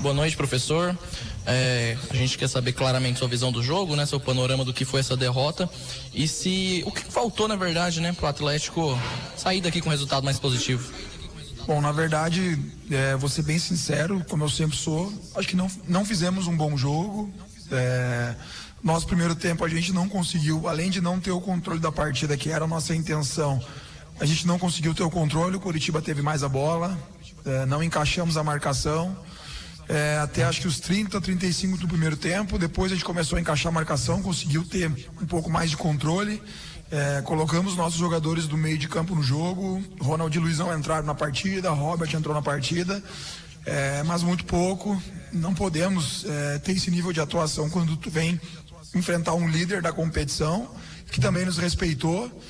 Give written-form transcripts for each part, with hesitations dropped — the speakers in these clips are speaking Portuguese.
Boa noite, professor. A gente quer saber claramente sua visão do jogo, né? Seu panorama do que foi essa derrota. E o que faltou, na verdade, né, pro Atlético sair daqui com um resultado mais positivo? Bom, na verdade, vou ser bem sincero, como eu sempre sou, acho que não fizemos um bom jogo. Nosso primeiro tempo a gente não conseguiu, além de não ter o controle da partida, que era a nossa intenção, a gente não conseguiu ter o controle, o Coritiba teve mais a bola, não encaixamos a marcação, até acho que os 30, 35 do primeiro tempo, depois a gente começou a encaixar a marcação, conseguiu ter um pouco mais de controle, colocamos nossos jogadores do meio de campo no jogo, Ronald e Luizão entraram na partida, Robert entrou na partida, mas muito pouco, não podemos ter esse nível de atuação quando tu vem enfrentar um líder da competição, que também nos respeitou.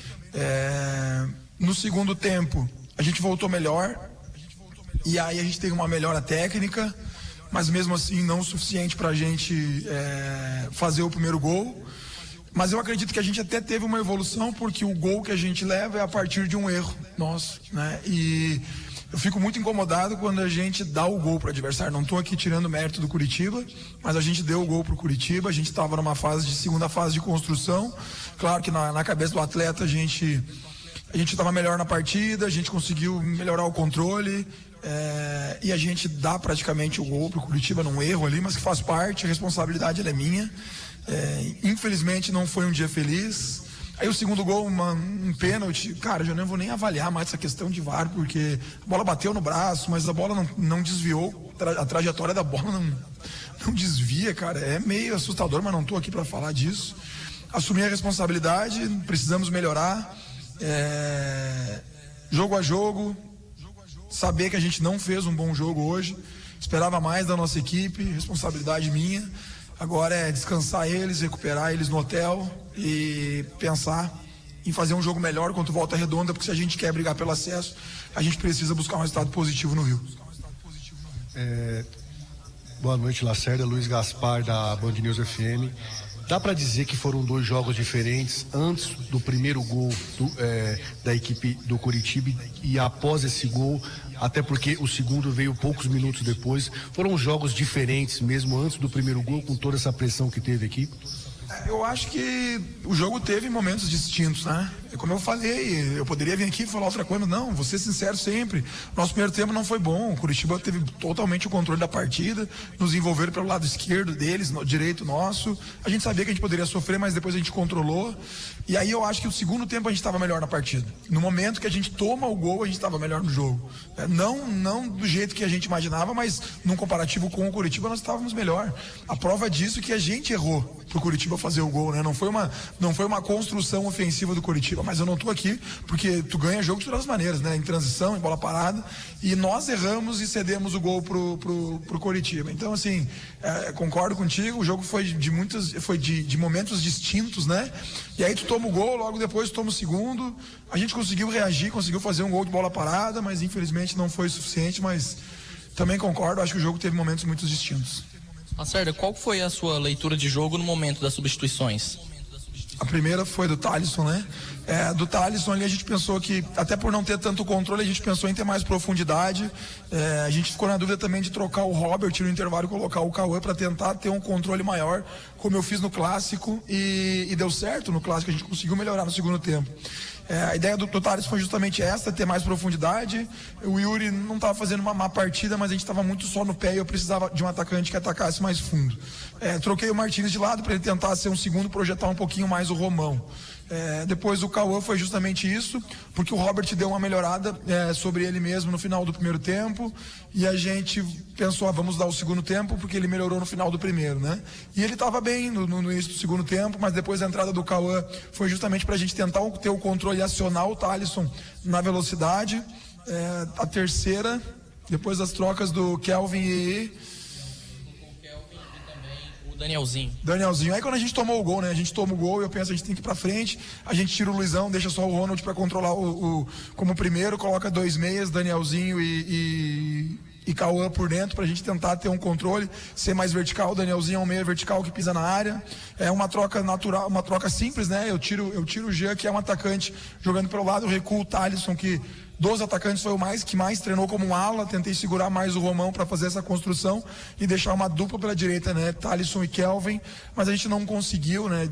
No segundo tempo, a gente voltou melhor, e aí a gente teve uma melhora técnica, mas mesmo assim não o suficiente para a gente fazer o primeiro gol. Mas eu acredito que a gente até teve uma evolução, porque o gol que a gente leva é a partir de um erro nosso, né? E eu fico muito incomodado quando a gente dá o gol para o adversário. Não estou aqui tirando mérito do Curitiba, mas a gente deu o gol para o Curitiba. A gente estava numa segunda fase de construção. Claro que na cabeça do atleta a gente estava melhor na partida, a gente conseguiu melhorar o controle, e a gente dá praticamente o gol para o Curitiba num erro ali, mas que faz parte, a responsabilidade ela é minha. Infelizmente não foi um dia feliz. Aí o segundo gol, um pênalti, cara, eu já não vou nem avaliar mais essa questão de VAR, porque a bola bateu no braço, mas a bola não desviou, a trajetória da bola não desvia, cara, é meio assustador, mas não estou aqui para falar disso. Assumir a responsabilidade, precisamos melhorar, jogo a jogo, saber que a gente não fez um bom jogo hoje, esperava mais da nossa equipe, responsabilidade minha. Agora é descansar eles, recuperar eles no hotel e pensar em fazer um jogo melhor contra o Volta Redonda, porque se a gente quer brigar pelo acesso, a gente precisa buscar um resultado positivo no Rio. Boa noite, Lacerda, Luiz Gaspar da Band News FM. Dá para dizer que foram dois jogos diferentes antes do primeiro gol da equipe do Coritiba e após esse gol, até porque o segundo veio poucos minutos depois. Foram jogos diferentes mesmo antes do primeiro gol, com toda essa pressão que teve aqui? Eu acho que o jogo teve momentos distintos, né? Como eu falei, eu poderia vir aqui e falar outra coisa, mas não, vou ser sincero sempre. Nosso primeiro tempo não foi bom, o Curitiba teve totalmente o controle da partida, nos envolveram pelo lado esquerdo deles, direito nosso. A gente sabia que a gente poderia sofrer, mas depois a gente controlou. E aí eu acho que o segundo tempo a gente estava melhor na partida. No momento que a gente toma o gol, a gente estava melhor no jogo. Não do jeito que a gente imaginava, mas num comparativo com o Curitiba nós estávamos melhor. A prova disso é que a gente errou pro Curitiba fazer o gol, né? Não foi uma construção ofensiva do Curitiba, mas eu não tô aqui porque tu ganha jogo de todas as maneiras, né? Em transição, em bola parada, e nós erramos e cedemos o gol pro Curitiba. Então, assim, concordo contigo, o jogo foi de momentos distintos, né? E aí tu toma o gol, logo depois tu toma o segundo, a gente conseguiu reagir, conseguiu fazer um gol de bola parada, mas infelizmente não foi suficiente, mas também concordo, acho que o jogo teve momentos muito distintos. Lacerda, qual foi a sua leitura de jogo no momento das substituições? A primeira foi do Thalisson, né? Do Thalisson ali a gente pensou que, até por não ter tanto controle, a gente pensou em ter mais profundidade. A gente ficou na dúvida também de trocar o Robert no intervalo e colocar o Cauã para tentar ter um controle maior, como eu fiz no Clássico, e deu certo no Clássico, a gente conseguiu melhorar no segundo tempo. A ideia do Thales foi justamente essa, ter mais profundidade. O Yuri não estava fazendo uma má partida, mas a gente estava muito só no pé e eu precisava de um atacante que atacasse mais fundo. Troquei o Martins de lado para ele tentar ser um segundo, projetar um pouquinho mais o Romão. Depois o Cauã foi justamente isso, porque o Robert deu uma melhorada sobre ele mesmo no final do primeiro tempo, e a gente pensou, vamos dar o segundo tempo, porque ele melhorou no final do primeiro, né? E ele estava bem no início do segundo tempo, mas depois a entrada do Cauã foi justamente para a gente tentar ter o controle e acionar o Thalisson na velocidade. A terceira, depois das trocas do Kelvin e Danielzinho. Aí quando a gente tomou o gol, né? A gente toma o gol e eu penso, a gente tem que ir pra frente, a gente tira o Luizão, deixa só o Ronald pra controlar como primeiro, coloca 2 meias, Danielzinho e Cauã por dentro, pra gente tentar ter um controle, ser mais vertical. O Danielzinho é um meia vertical que pisa na área. É uma troca natural, uma troca simples, né? Eu tiro o Jean, que é um atacante, jogando pelo lado, eu recuo o Thalisson, que Dos atacantes foi o que mais treinou como um ala, tentei segurar mais o Romão para fazer essa construção e deixar uma dupla pela direita, né? Thalisson e Kelvin, mas a gente não conseguiu, né?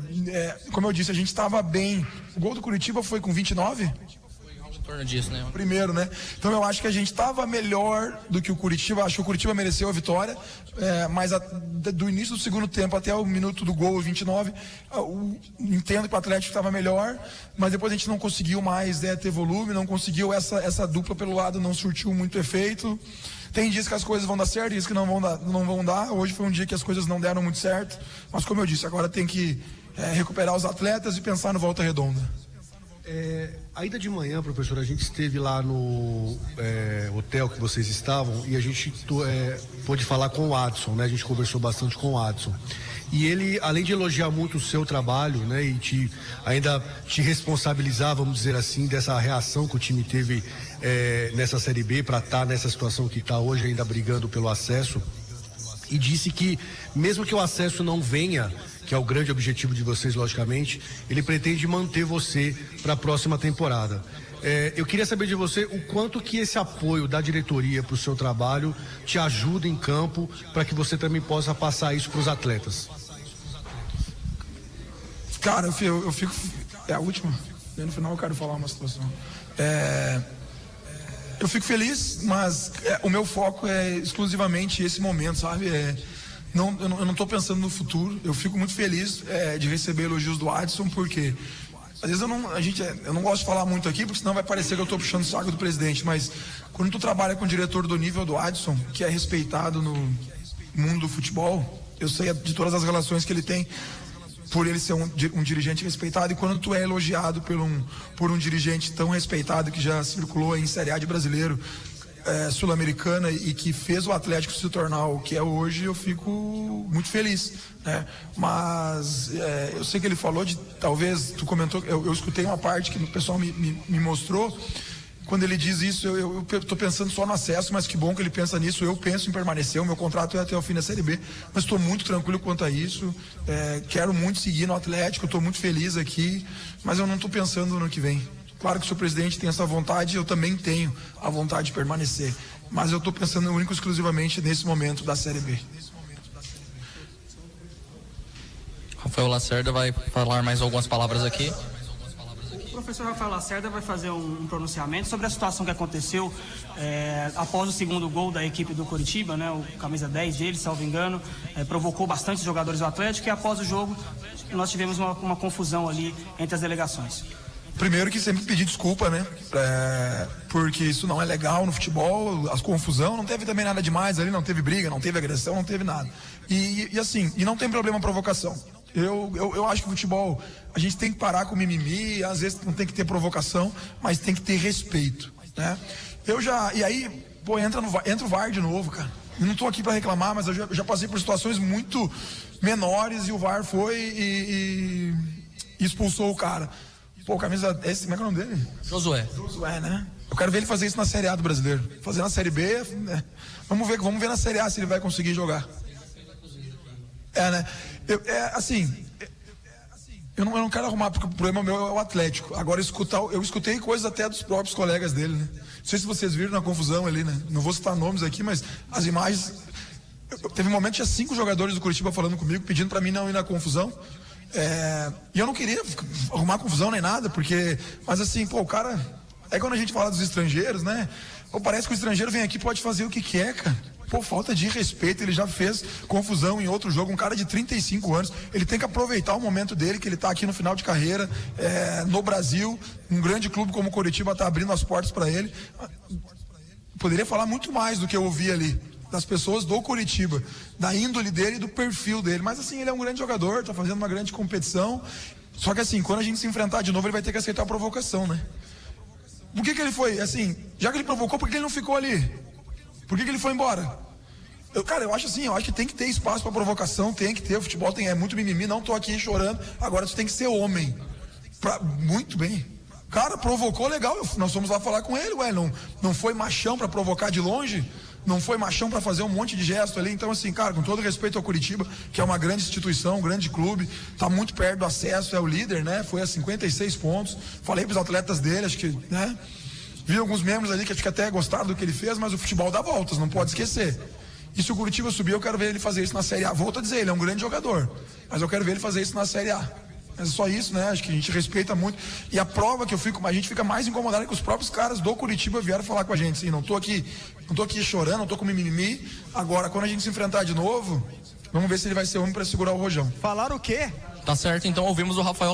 Como eu disse, a gente estava bem. O gol do Curitiba foi com 29? Em torno disso, né? Primeiro, né? Então eu acho que a gente estava melhor do que o Curitiba. Acho que o Curitiba mereceu a vitória, mas do início do segundo tempo até o minuto do gol, 29, entendo que o Atlético estava melhor, mas depois a gente não conseguiu mais ter volume, não conseguiu essa dupla pelo lado, não surtiu muito efeito. Tem dias que as coisas vão dar certo, dias que não vão dar. Hoje foi um dia que as coisas não deram muito certo, mas como eu disse, agora tem que recuperar os atletas e pensar no Volta Redonda. Ainda de manhã, professor, a gente esteve lá no hotel que vocês estavam e a gente pôde falar com o Adson, né? A gente conversou bastante com o Adson. E ele, além de elogiar muito o seu trabalho, né? E ainda te responsabilizar, vamos dizer assim, dessa reação que o time teve nessa Série B para estar nessa situação que está hoje, ainda brigando pelo acesso. E disse que, mesmo que o acesso não venha, que é o grande objetivo de vocês, logicamente, ele pretende manter você para a próxima temporada. Eu queria saber de você o quanto que esse apoio da diretoria para o seu trabalho te ajuda em campo, para que você também possa passar isso para os atletas. Cara, eu fico... É a última? E no final eu quero falar uma situação. Eu fico feliz, mas o meu foco é exclusivamente esse momento, sabe? Eu não estou pensando no futuro. Eu fico muito feliz de receber elogios do Adson, porque às vezes eu não gosto de falar muito aqui, porque senão vai parecer que eu estou puxando o saco do presidente, mas quando tu trabalha com um diretor do nível do Adson, que é respeitado no mundo do futebol, eu sei de todas as relações que ele tem, por ele ser um dirigente respeitado, e quando tu é elogiado por um dirigente tão respeitado que já circulou em Série A de brasileiro, Sul-Americana, e que fez o Atlético se tornar o que é hoje, eu fico muito feliz, né? Mas eu sei que ele falou de, talvez, tu comentou, eu escutei uma parte que o pessoal me mostrou. Quando ele diz isso, eu estou pensando só no acesso, mas que bom que ele pensa nisso. Eu penso em permanecer, o meu contrato é até o fim da Série B, mas estou muito tranquilo quanto a isso. Quero muito seguir no Atlético, estou muito feliz aqui, mas eu não estou pensando no que vem. Claro que se o presidente tem essa vontade, eu também tenho a vontade de permanecer, mas eu estou pensando único e exclusivamente nesse momento da Série B. Rafael Lacerda vai falar mais algumas palavras aqui. O professor Rafael Lacerda vai fazer um pronunciamento sobre a situação que aconteceu após o segundo gol da equipe do Curitiba, né? O camisa 10 dele, salvo engano, provocou bastante os jogadores do Atlético, e após o jogo nós tivemos uma confusão ali entre as delegações. Primeiro que sempre pedir desculpa, né? Porque isso não é legal no futebol, a confusão, não teve também nada demais ali, não teve briga, não teve agressão, não teve nada. E assim, não tem problema a provocação. Eu acho que o futebol, a gente tem que parar com mimimi, às vezes não tem que ter provocação, mas tem que ter respeito, né? E aí, entra o VAR de novo, cara. Eu não tô aqui para reclamar, mas eu já passei por situações muito menores e o VAR foi e expulsou o cara. Pô, camisa... como é que é o nome dele? Josué, né? Eu quero ver ele fazer isso na Série A do Brasileiro. Fazer na Série B, né? Vamos ver na Série A se ele vai conseguir jogar. Né? Eu não quero arrumar, porque o problema meu é o Atlético. Agora, eu escutei coisas até dos próprios colegas dele, né? Não sei se vocês viram na confusão ali, né? Não vou citar nomes aqui, mas as imagens... Teve um momento que tinha 5 jogadores do Curitiba falando comigo, pedindo pra mim não ir na confusão. E eu não queria arrumar confusão nem nada, mas assim, pô, o cara, quando a gente fala dos estrangeiros, né? Pô, parece que o estrangeiro vem aqui e pode fazer o que quer, cara. Pô, falta de respeito, ele já fez confusão em outro jogo, um cara de 35 anos, ele tem que aproveitar o momento dele, que ele tá aqui no final de carreira, no Brasil, um grande clube como o Curitiba tá abrindo as portas para ele. Poderia falar muito mais do que eu ouvi ali, das pessoas do Curitiba, da índole dele e do perfil dele, mas assim, ele é um grande jogador, tá fazendo uma grande competição, só que assim, quando a gente se enfrentar de novo, ele vai ter que aceitar a provocação, né? Por que ele foi, assim, já que ele provocou, por que ele não ficou ali? Por que ele foi embora? Eu acho assim, eu acho que tem que ter espaço para provocação, tem que ter, o futebol é muito mimimi, não tô aqui chorando, agora tu tem que ser homem. Muito bem. Cara, provocou, legal, nós fomos lá falar com ele, não foi machão para provocar de longe? Não foi machão para fazer um monte de gesto ali. Então assim, cara, com todo respeito ao Curitiba, que é uma grande instituição, um grande clube, tá muito perto do acesso, é o líder, né? Foi a 56 pontos. Falei pros atletas dele, acho que, né? Vi alguns membros ali que acho que até gostaram do que ele fez, mas o futebol dá voltas, não pode esquecer. E se o Curitiba subir, eu quero ver ele fazer isso na Série A. Volto a dizer, ele é um grande jogador, mas eu quero ver ele fazer isso na Série A. Mas é só isso, né? Acho que a gente respeita muito. E a prova que a gente fica mais incomodado é que os próprios caras do Curitiba vieram falar com a gente. Assim, não tô aqui chorando, não tô com mimimi. Agora, quando a gente se enfrentar de novo, vamos ver se ele vai ser homem para segurar o rojão. Falaram o quê? Tá certo, então ouvimos o Rafael